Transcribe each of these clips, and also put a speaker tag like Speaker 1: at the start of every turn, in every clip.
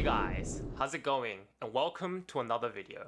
Speaker 1: Hey guys, how's it going? And welcome to another video.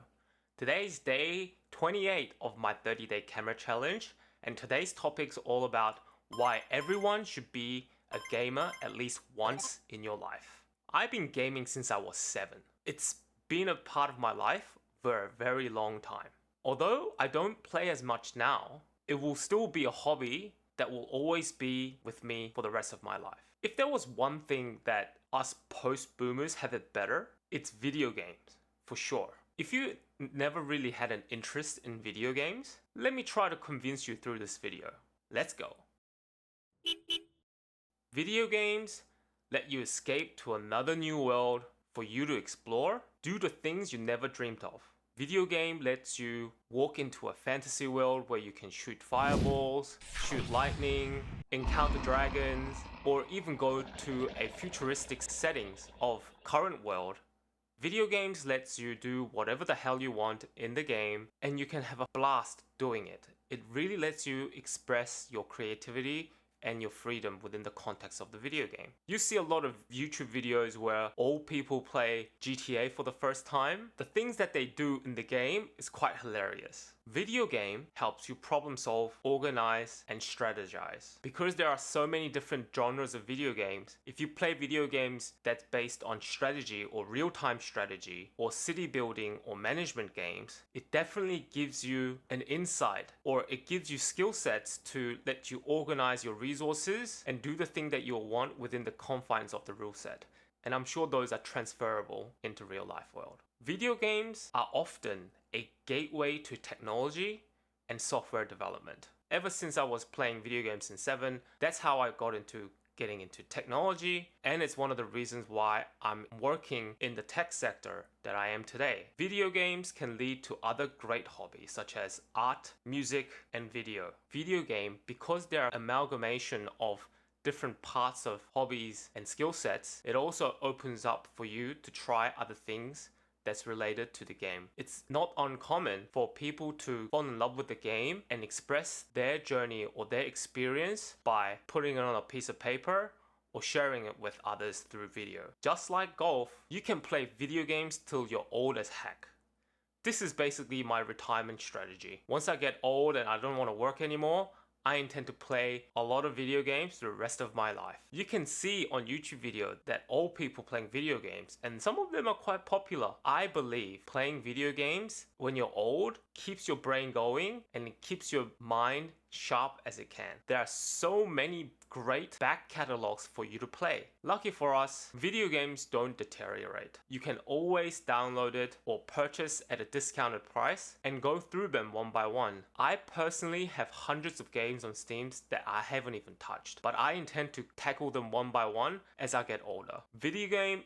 Speaker 1: Today's day 28 of my 30-day camera challenge, and today's topic's all about why everyone should be a gamer at least once in your life. I've been gaming since I was 7. It's been a part of my life for a very long time. Although I don't play as much now, it will still be a hobby that will always be with me for the rest of my life. If there was one thing that us post-boomers have it better, it's video games, for sure. If you never really had an interest in video games, let me try to convince you through this video. Let's go. Video games let you escape to another new world for you to explore, do the things you never dreamed of. Video game lets you walk into a fantasy world where you can shoot fireballs, shoot lightning, encounter dragons, or even go to a futuristic settings of current world. Video games lets you do whatever the hell you want in the game, and you can have a blast doing it. It really lets you express your creativity and your freedom within the context of the video game. You see a lot of YouTube videos where old people play GTA for the first time. The things that they do in the game is quite hilarious. Video game helps you problem solve, organize, and strategize. Because there are so many different genres of video games, if you play video games that's based on strategy or real-time strategy or city building or management games, it definitely gives you an insight, or it gives you skill sets to let you organize your resources and do the thing that you'll want within the confines of the rule set. And I'm sure those are transferable into real life world. Video games are often a gateway to technology and software development. Ever since I was playing video games in 7, that's how I got into getting into technology, and it's one of the reasons why I'm working in the tech sector that I am today. Video games can lead to other great hobbies such as art, music, and video. Video game, because they're an amalgamation of different parts of hobbies and skill sets, it also opens up for you to try other things that's related to the game. It's not uncommon for people to fall in love with the game and express their journey or their experience by putting it on a piece of paper or sharing it with others through video. Just like golf, you can play video games till you're old as heck. This is basically my retirement strategy. Once I get old and I don't want to work anymore, I intend to play a lot of video games the rest of my life. You can see on YouTube video that old people playing video games, and some of them are quite popular. I believe playing video games when you're old keeps your brain going and it keeps your mind sharp as it can. There are so many great back catalogs for you to play. Lucky for us, video games don't deteriorate. You can always download it or purchase at a discounted price and go through them one by one. I personally have hundreds of games on Steam that I haven't even touched, but I intend to tackle them one by one as I get older. Video game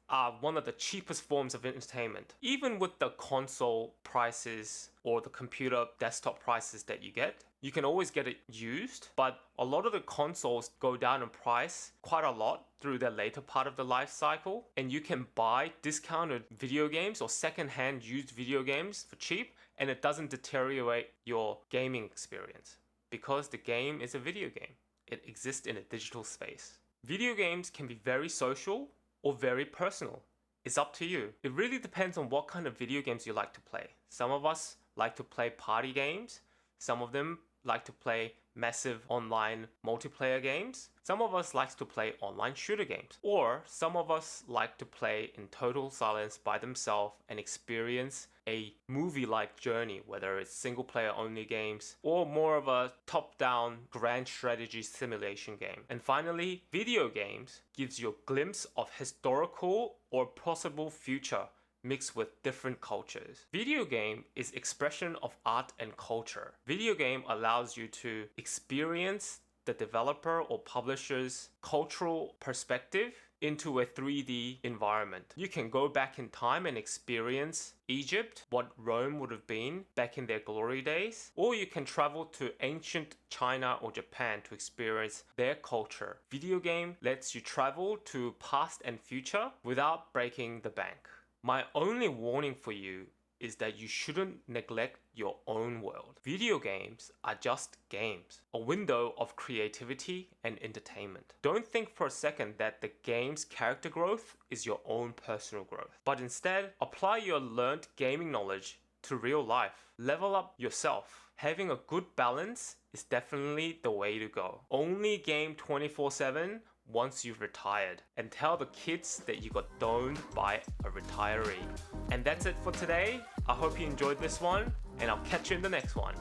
Speaker 1: are one of the cheapest forms of entertainment. Even with the console prices or the computer desktop prices that you get, you can always get it used, but a lot of the consoles go down in price quite a lot through the later part of the life cycle, and you can buy discounted video games or secondhand used video games for cheap, and it doesn't deteriorate your gaming experience because the game is a video game. It exists in a digital space. Video games can be very social or very personal. It's up to you. It really depends on what kind of video games you like to play. Some of us like to play party games. Some of them like to play massive online multiplayer games. Some of us like to play online shooter games. Or some of us like to play in total silence by themselves and experience a movie-like journey, whether it's single player only games or more of a top-down grand strategy simulation game. And finally, video games gives you a glimpse of historical or possible future mixed with different cultures. Video game is expression of art and culture. Video game allows you to experience the developer or publisher's cultural perspective into a 3D environment. You can go back in time and experience Egypt, what Rome would have been back in their glory days, or you can travel to ancient China or Japan to experience their culture. Video game lets you travel to past and future without breaking the bank. My only warning for you is that you shouldn't neglect your own world. Video games are just games, a window of creativity and entertainment. Don't think for a second that the game's character growth is your own personal growth, but instead apply your learned gaming knowledge to real life. Level up yourself. Having a good balance is definitely the way to go. Only game 24/7 once you've retired, and tell the kids that you got doned by a retiree. And that's it for today. I hope you enjoyed this one, and I'll catch you in the next one.